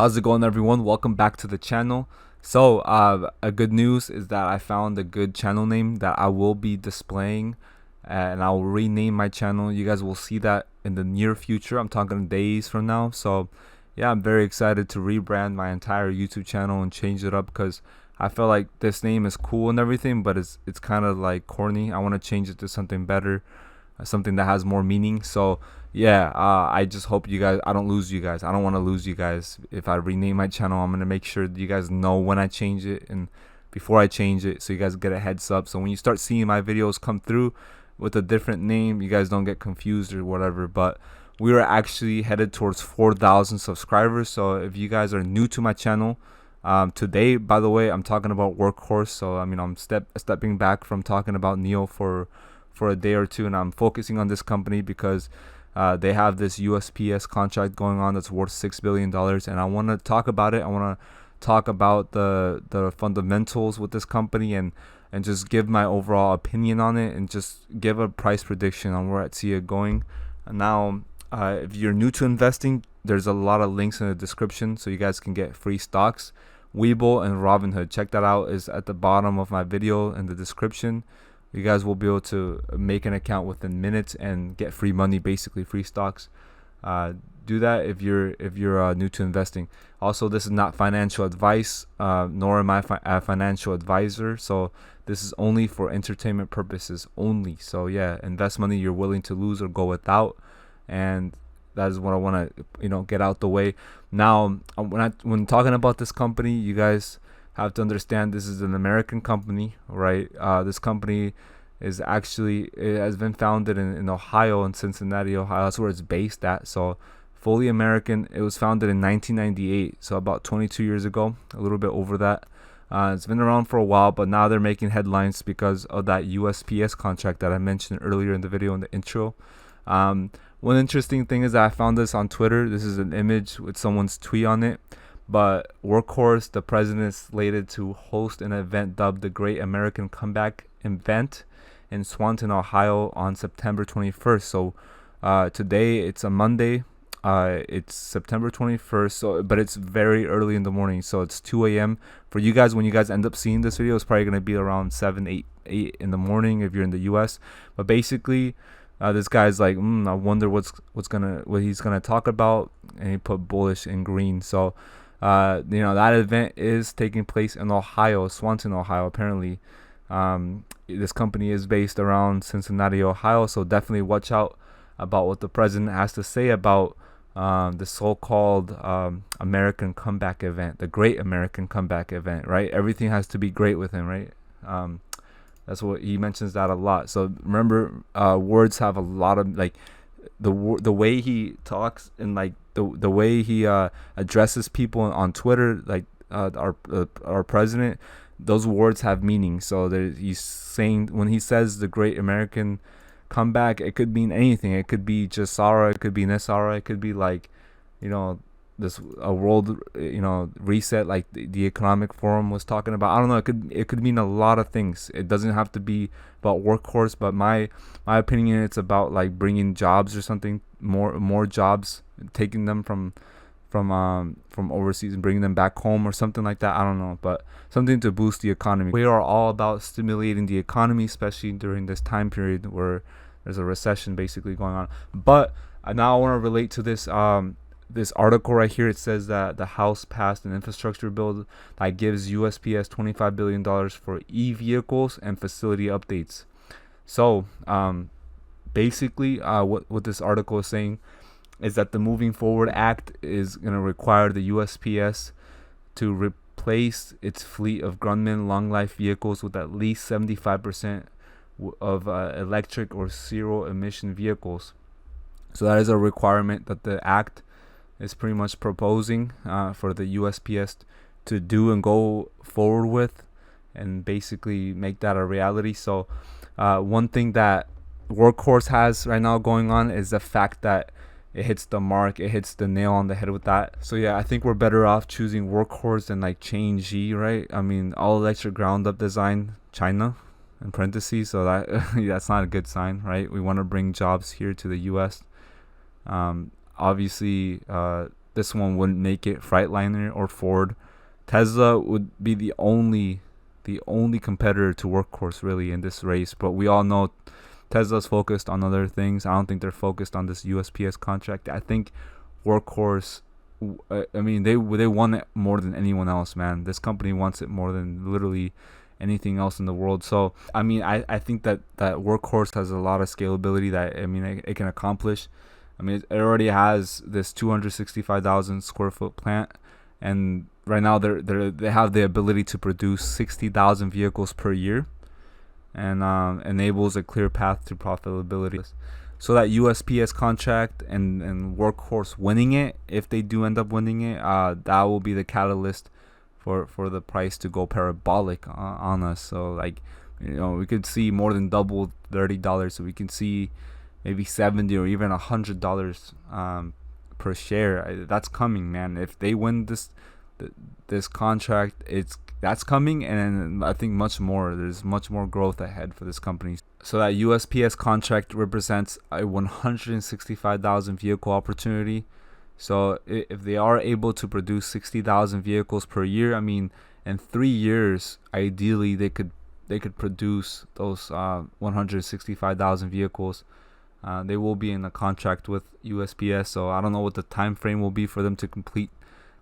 How's it going, everyone? Welcome back to the channel. So a good news is that I found a good channel name that I will be displaying, and I'll rename my channel. You guys will see that in the near future. I'm talking days from now. So yeah, I'm very excited to rebrand my entire YouTube channel and change it up because I feel like this name is cool and everything, but it's kind of like corny. I want to change it to something better, something that has more meaning. So yeah, I just hope you guys, I don't lose you guys. I don't want to lose you guys. If I rename my channel, I'm gonna make sure that you guys know when I change it and before I change it, so you guys get a heads up. So when you start seeing my videos come through with a different name, you guys don't get confused or whatever. But we are actually headed towards 4,000 subscribers. So if you guys are new to my channel, today, by the way, I'm talking about Workhorse. So I mean, I'm stepping back from talking about Neo for a day or two, and I'm focusing on this company because they have this USPS contract going on that's worth $6 billion, and I want to talk about it. I want to talk about the fundamentals with this company and just give my overall opinion on it and just give a price prediction on where I see it going. Now, if you're new to investing, there's a lot of links in the description so you guys can get free stocks. Webull and Robinhood, check that out, is at the bottom of my video in the description. You guys will be able to make an account within minutes and get free money, basically free stocks. Do that if you're new to investing. Also, this is not financial advice, nor am I a financial advisor. So this is only for entertainment purposes only. So yeah, invest money you're willing to lose or go without, and that is what I want to get out the way. Now, when talking about this company, you guys have to understand this is an American company, right? This company is actually, it has been founded in Ohio, in Cincinnati, Ohio. That's where it's based at. So fully American. It was founded in 1998, so about 22 years ago, a little bit over that. It's been around for a while, but now they're making headlines because of that USPS contract that I mentioned earlier in the video in the intro. One interesting thing is that I found this on Twitter. This is an image with someone's tweet on it. But Workhorse, the president, is slated to host an event dubbed the Great American Comeback Event in Swanton, Ohio on September 21st. So today, it's a Monday. It's September 21st. So, but it's very early in the morning. So it's 2 a.m. For you guys, when you guys end up seeing this video, it's probably going to be around 7, 8 in the morning if you're in the U.S. But basically, this guy's like, I wonder what he's gonna talk about, and he put bullish in green. So that event is taking place in Ohio, Swanton, Ohio. Apparently, this company is based around Cincinnati, Ohio. So definitely watch out about what the president has to say about the so-called American comeback event, the Great American Comeback Event. Right? Everything has to be great with him, right? That's what he mentions that a lot. So remember, words have a lot of the way he talks and the way he addresses people on Twitter, our president. Those words have meaning. So he's saying, when he says the Great American Comeback, it could mean anything. It could be just Sarah. It could be Nesara. It could be a world reset, like the economic forum was talking about. I don't know, it could mean a lot of things. It doesn't have to be about Workhorse, but my opinion, it's about like bringing jobs or something, more jobs, taking them from overseas and bringing them back home or something like that. I don't know, but something to boost the economy. We are all about stimulating the economy, especially during this time period where there's a recession basically going on. But now I want to relate to this article right here. It says that the House passed an infrastructure bill that gives USPS $25 billion for e-vehicles and facility updates. So basically what this article is saying is that the Moving Forward Act is going to require the USPS to replace its fleet of Grumman long life vehicles with at least 75% of electric or zero emission vehicles. So that is a requirement that the act is pretty much proposing for the USPS to do and go forward with, and basically make that a reality. So one thing that Workhorse has right now going on is the fact that it hits the mark, it hits the nail on the head with that. So yeah, I think we're better off choosing Workhorse than like Chain G, right? I mean, all electric ground up design, China in parentheses. So that that's not a good sign, right? We want to bring jobs here to the US. Obviously, this one wouldn't make it, Freightliner or Ford. Tesla would be the only competitor to Workhorse really in this race. But we all know Tesla's focused on other things. I don't think they're focused on this USPS contract. I think Workhorse, I mean, they want it more than anyone else, man. This company wants it more than literally anything else in the world. So I mean, I think that Workhorse has a lot of scalability that, I mean, it can accomplish. I mean, it already has this 265,000 square foot plant, and right now they have the ability to produce 60,000 vehicles per year, and enables a clear path to profitability. So that USPS contract and Workhorse winning it, if they do end up winning it, that will be the catalyst for the price to go parabolic on us. So like, you know, we could see more than double $30. So we can see maybe $70 or even $100 per share. That's coming, man. If they win this contract, that's coming, and I think much more. There's much more growth ahead for this company. So that USPS contract represents a 165,000 vehicle opportunity. So if they are able to produce 60,000 vehicles per year, I mean, in 3 years, ideally they could produce those 165,000 vehicles. They will be in a contract with USPS, so I don't know what the time frame will be for them to complete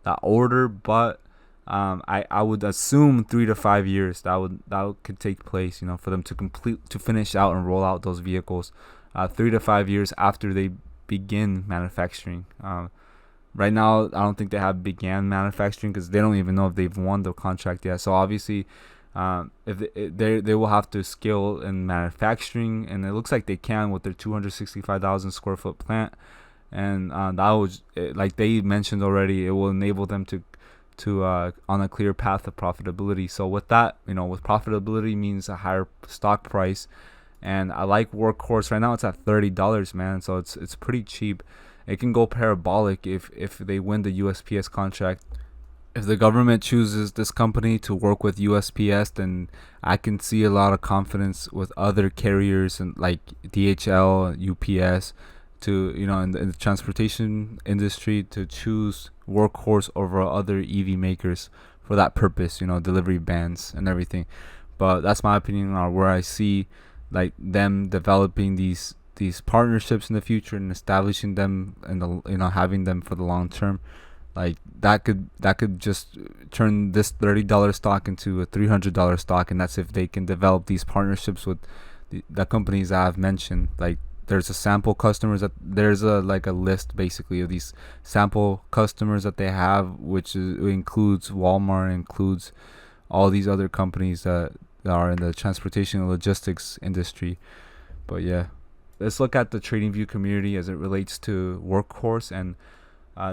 that order, but I would assume 3 to 5 years that could take place, you know, for them to finish out and roll out those vehicles 3 to 5 years after they begin manufacturing. Right now, I don't think they have began manufacturing because they don't even know if they've won the contract yet. So obviously, if they will have to scale in manufacturing, and it looks like they can with their 265,000 square foot plant, and that was, like they mentioned already, it will enable them to on a clear path of profitability. So with that, you know, with profitability means a higher stock price, and I like Workhorse right now. It's at $30, man. So it's pretty cheap. It can go parabolic if they win the USPS contract. If the government chooses this company to work with USPS, then I can see a lot of confidence with other carriers and like DHL, UPS, to, you know, in the transportation industry, to choose Workhorse over other EV makers for that purpose, you know, delivery bans and everything. But that's my opinion on where I see like them developing these partnerships in the future and establishing them and having them for the long term. Like that could just turn this $30 stock into a $300 stock, and that's if they can develop these partnerships with the companies I've mentioned. Like there's a sample customers there's a list basically of these sample customers that they have, which includes Walmart, includes all these other companies that are in the transportation and logistics industry. But yeah, let's look at the TradingView community as it relates to Workhorse. And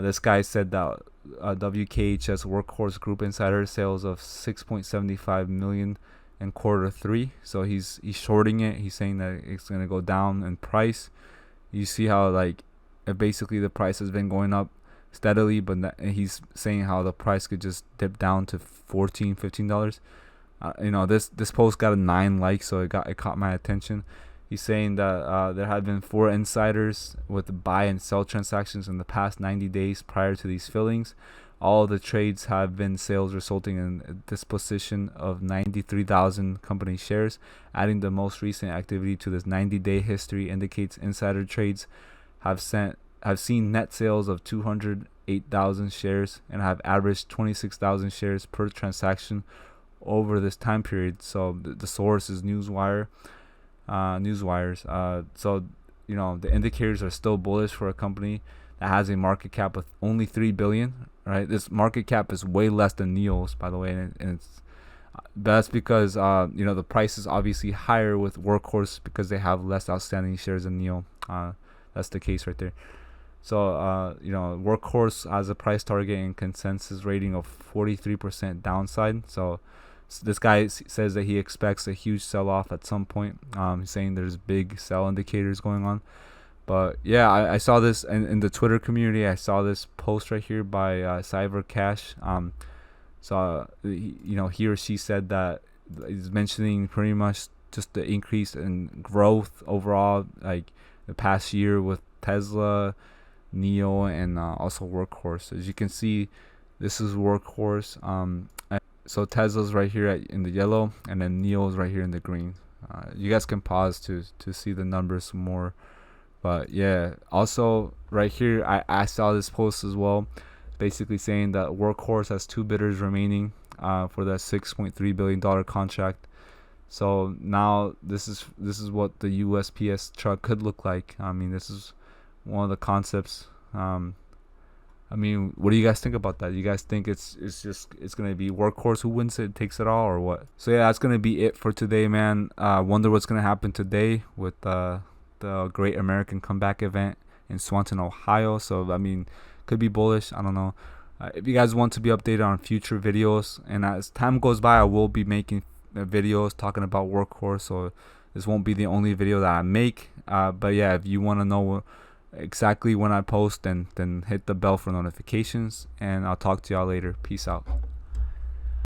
this guy said that WKHS Workhorse Group insider sales of 6.75 million in Q3. So he's shorting it. He's saying that it's gonna go down in price. You see how basically the price has been going up steadily, but he's saying how the price could just dip down to $14-15. This post got a 9 likes, so it caught my attention. He's saying that there had been 4 insiders with buy and sell transactions in the past 90 days prior to these fillings. All of the trades have been sales resulting in a disposition of 93,000 company shares. Adding the most recent activity to this 90-day history indicates insider trades have seen net sales of 208,000 shares and have averaged 26,000 shares per transaction over this time period. So the source is Newswires. So the indicators are still bullish for a company that has a market cap of only $3 billion. Right, this market cap is way less than NIO's, by the way, and that's because the price is obviously higher with Workhorse because they have less outstanding shares than NIO. That's the case right there. So Workhorse has a price target and consensus rating of 43% downside. So this guy says that he expects a huge sell-off at some point. He's saying there's big sell indicators going on. But yeah, I saw this in the Twitter community. I saw this post right here by Cyber Cash. So he or she said that he's mentioning pretty much just the increase in growth overall, like the past year with Tesla, Neo, and also Workhorse. As you can see, this is Workhorse. So Tesla's right here in the yellow, and then Neo's right here in the green. You guys can pause to see the numbers more. But yeah, also right here, I saw this post as well, basically saying that Workhorse has 2 bidders remaining for that $6.3 billion contract. So now this is what the USPS truck could look like. I mean, this is one of the concepts. I mean, what do you guys think about that? You guys think it's gonna be Workhorse who wins it, takes it all, or what? So yeah, that's gonna be it for today, man. Wonder what's gonna happen today with the Great American Comeback event in Swanton, Ohio. So I mean, could be bullish. I don't know. If you guys want to be updated on future videos, and as time goes by, I will be making videos talking about Workhorse. So this won't be the only video that I make. But yeah, if you want to know exactly when I post, then hit the bell for notifications, and I'll talk to y'all later. Peace out.